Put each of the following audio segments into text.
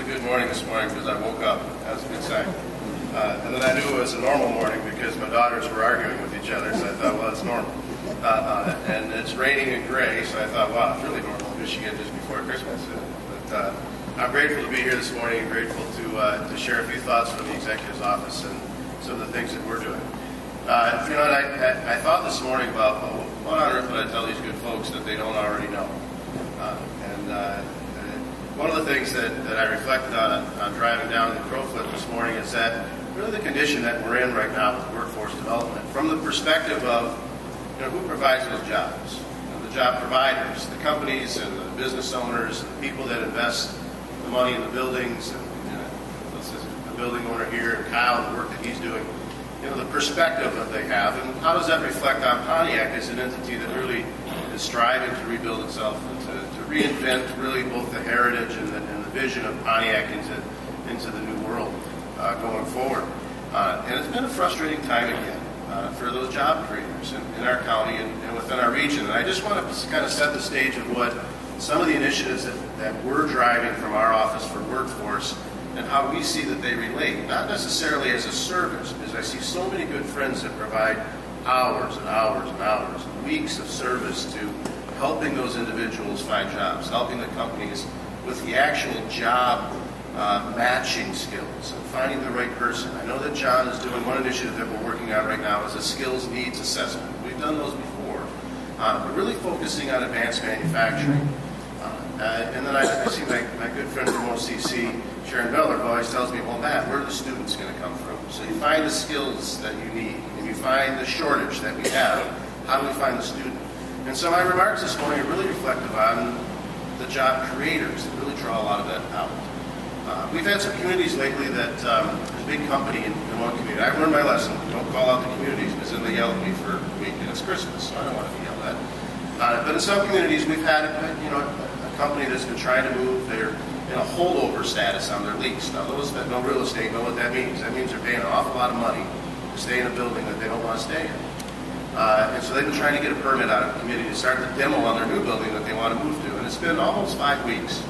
a good morning this morning because I woke up. That's a good sign. And then I knew it was a normal morning because my daughters were arguing with each other, so I thought, well, it's normal. And it's raining and gray, so I thought, wow, it's really normal in Michigan just before Christmas. But I'm grateful to be here this morning and grateful to share a few thoughts from the Executive's Office and some of the things that we're doing. I thought this morning about, well, what on earth would I tell these good folks that they don't already know? One of the things that I reflected on driving down to Crowfoot this morning is that really the condition that we're in right now with workforce development, from the perspective of who provides those jobs, the job providers, the companies and the business owners, and the people that invest the money in the buildings, and this is the building owner here, and Kyle, the work that he's doing, the perspective that they have, and how does that reflect on Pontiac as an entity that really is striving to rebuild itself and to reinvent really both the heritage and the vision of Pontiac into the new world going forward. And it's been a frustrating time again for those job creators in our county and within our region. And I just want to kind of set the stage of what some of the initiatives that we're driving from our Office for Workforce and how we see that they relate, not necessarily as a service, because I see so many good friends that provide hours and hours and hours, weeks of service to helping those individuals find jobs, helping the companies with the actual job matching skills and finding the right person. I know that John is doing one initiative that we're working on right now is a skills needs assessment. We've done those before, but really focusing on advanced manufacturing. And then I see my good friend from OCC, Sharon Miller, who always tells me, well, Matt, where are the students going to come from? So you find the skills that you need, and you find the shortage that we have. How do we find the student? And so my remarks this morning are really reflective on the job creators that really draw a lot of that out. We've had some communities lately that there's a big company in one community. I've learned my lesson. Don't call out the communities because then they yell at me for a week, and it's Christmas, so I don't want to be yelled at. But in some communities, we've had a company that's been trying to move. They're in a holdover status on their lease. Now, those that know real estate know what that means. That means they're paying an awful lot of money to stay in a building that they don't want to stay in. And so they've been trying to get a permit out of the community to start the demo on their new building that they want to move to. And it's been almost 5 weeks.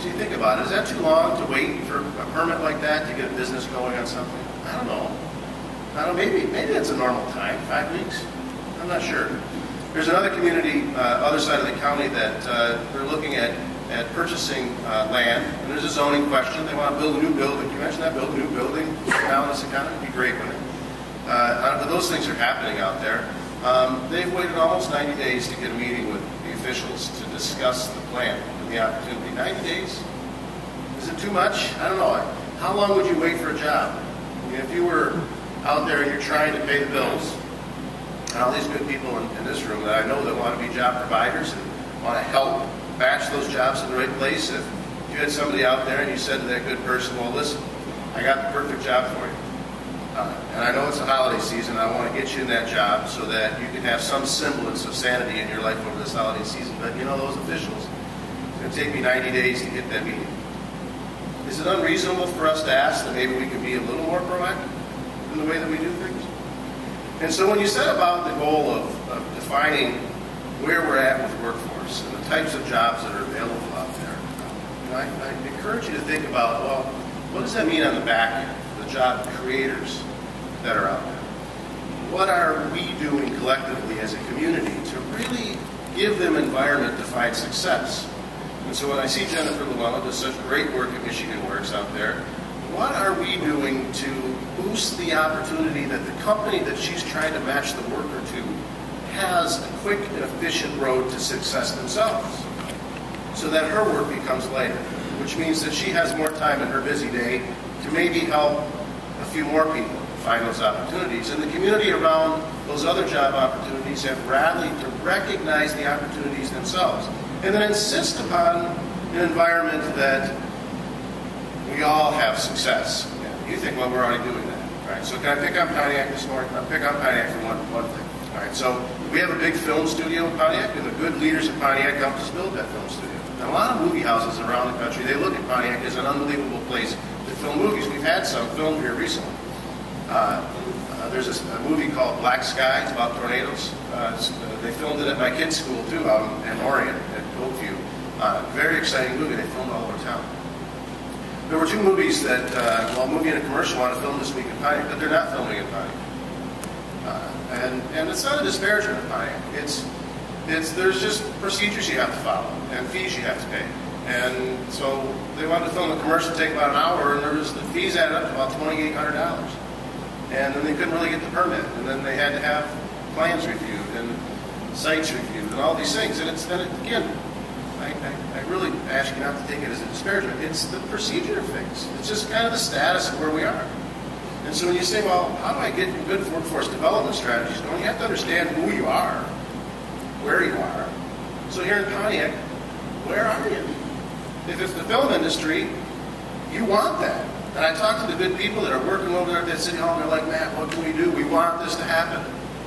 So you think about it, is that too long to wait for a permit like that to get a business going on something? I don't know. Maybe it's a normal time, 5 weeks. I'm not sure. There's another community, other side of the county, that they're looking at purchasing land, and there's a zoning question. They want to build a new building. Can you imagine that, build a new building now in this economy? It'd be great, wouldn't it? But those things are happening out there. They've waited almost 90 days to get a meeting with the officials to discuss the plan and the opportunity. 90 days? Is it too much? I don't know. How long would you wait for a job? I mean, if you were out there and you're trying to pay the bills, and all these good people in this room that I know that want to be job providers and want to help match those jobs in the right place, if you had somebody out there and you said to that good person, well, listen, I got the perfect job for you. And I know it's a holiday season. I want to get you in that job so that you can have some semblance of sanity in your life over this holiday season. But those officials, it's going to take me 90 days to get that meeting. Is it unreasonable for us to ask that maybe we can be a little more proactive in the way that we do things? And so when you set about the goal of defining where we're at with the workforce and the types of jobs that are available out there, I encourage you to think about, well, what does that mean on the back end? The job creators that are out there. What are we doing collectively as a community to really give them environment to find success? And so when I see Jennifer Llewellyn does such great work at Michigan Works out there, what are we doing to boost the opportunity that the company that she's trying to match the worker to has a quick and efficient road to success themselves so that her work becomes lighter, which means that she has more time in her busy day to maybe help a few more people find those opportunities. And the community around those other job opportunities have rallied to recognize the opportunities themselves and then insist upon an environment that we all have success. You think, well, we're already doing that. All right, so can I pick on Pontiac this morning? I'll pick on Pontiac for one thing. All right, so we have a big film studio in Pontiac, and the good leaders at Pontiac helped us build that film studio. And a lot of movie houses around the country, they look at Pontiac as an unbelievable place to film movies. We've had some filmed here recently. There's a movie called Black Sky. It's about tornadoes. They filmed it at my kids' school, too, out in Orion, at Oakview. Very exciting movie. They filmed all over town. There were two movies that, well, a movie and a commercial want to film this week in Pontiac, but they're not filming in Pontiac. And it's not a disparagement of Pontiac. There's just procedures you have to follow and fees you have to pay. And so they wanted to film a commercial, take about an hour, and the fees added up to about $2,800. And then they couldn't really get the permit. And then they had to have plans reviewed and sites reviewed and all these things. And again, I really ask you not to take it as a disparagement. It's the procedure of things. It's just kind of the status of where we are. And so when you say, well, how do I get good workforce development strategies going? You have to understand who you are, where you are. So here in Pontiac, where are you? If it's the film industry, you want that. And I talk to the good people that are working over there at that city hall, and they're like, Matt, what can we do? We want this to happen.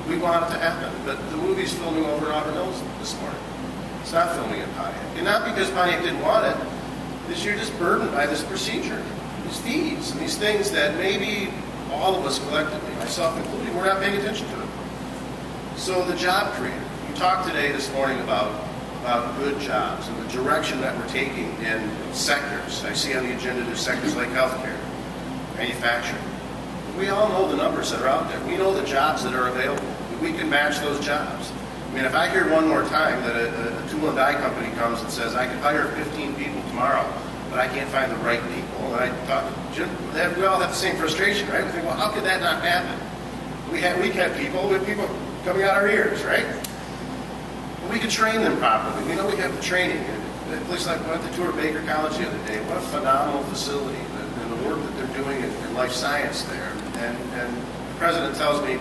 We want it to happen. But the movie's filming over in Auburn Hills this morning. It's not filming in Pontiac. And not because Pontiac didn't want it. This year just burdened by this procedure, these fees, and these things that maybe all of us collectively, myself included, we're not paying attention to it. So the job creator. You talked today, this morning, about good jobs and the direction that we're taking in sectors. I see on the agenda there's sectors like healthcare, manufacturing. We all know the numbers that are out there. We know the jobs that are available. We can match those jobs. I mean, if I hear one more time that a tool and die company comes and says, I can hire 15 people tomorrow, but I can't find the right people, and I thought, Jim, we all have the same frustration, right? We think, well, how could that not happen? We have people with people coming out our ears, right? And we can train them properly. We know we have the training. A place like we went to tour Baker College the other day. What a phenomenal facility, and the work that they're doing in life science there. And the president tells me,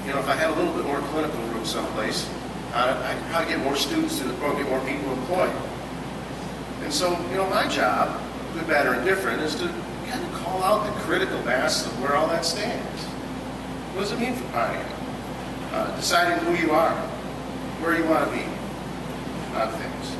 you know, if I had a little bit more clinical room someplace, I could probably get more students through the program, get more people employed. And so, you know, my job, good, bad, or indifferent, is to kind of call out the critical mass of where all that stands. What does it mean for Pontiac? Deciding who you are, where you want to be on things.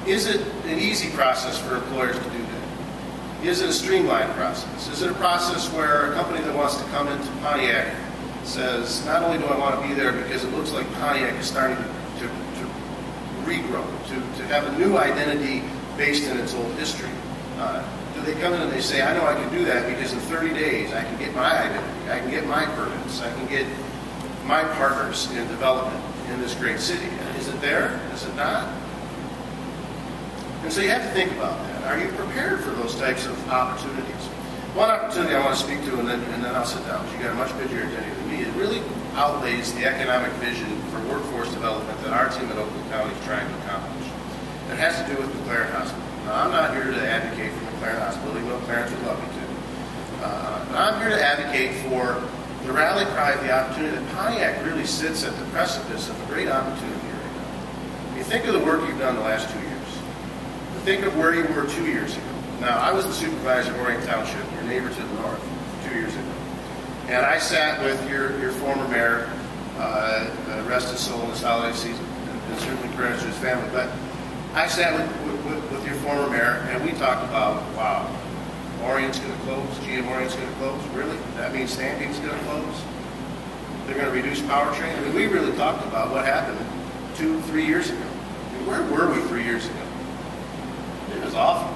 Is it an easy process for employers to do that? Is it a streamlined process? Is it a process where a company that wants to come into Pontiac says, not only do I want to be there because it looks like Pontiac is starting to regrow, to have a new identity based in its old history. Do they come in and they say, I know I can do that because in 30 days I can get my identity, I can get my permits, I can get my partners in development in this great city. Is it there? Is it not? And so you have to think about that. Are you prepared for those types of opportunities? One opportunity I want to speak to, and then I'll sit down, because you've got a much busier agenda than me. It really outlays the economic vision for workforce development that our team at Oakland County is trying to accomplish. It has to do with McLaren Hospital. Now, I'm not here to advocate for McLaren Hospital, even though parents would love me to. But I'm here to advocate for the rally cry of the opportunity that Pontiac really sits at the precipice of a great opportunity right now. You think of the work you've done the last 2 years. Think of where you were 2 years ago. Now, I was the supervisor of Orion Township, your neighbor to the north, 2 years ago. And I sat with your former mayor, rest his soul in this holiday season, and certainly prayers to his family. But I sat with your former mayor, and we talked about, wow, Orion's going to close, GM Orion's going to close, really? That means Stamping's going to close? They're going to reduce powertrain? I mean, we really talked about what happened 2, 3 years ago. I mean, where were we 3 years ago? It was awful.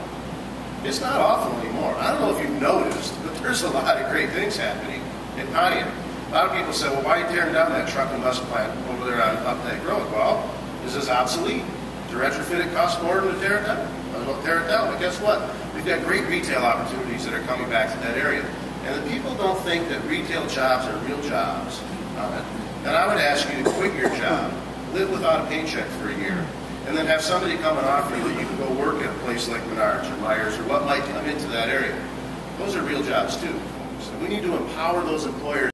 It's not awful anymore. I don't know if you've noticed, but there's a lot of great things happening in Pontiac. A lot of people say, well, why are you tearing down that truck and bus plant over there on Updike Road? Well, this is obsolete. To retrofit it costs more than to tear it down. I don't tear it down, but guess what? We've got great retail opportunities that are coming back to that area. And the people don't think that retail jobs are real jobs. And I would ask you to quit your job, live without a paycheck for a year, and then have somebody come and offer you that you can go work at a place like Menards or Myers or what might come into that area. Those are real jobs too. So we need to empower those employers.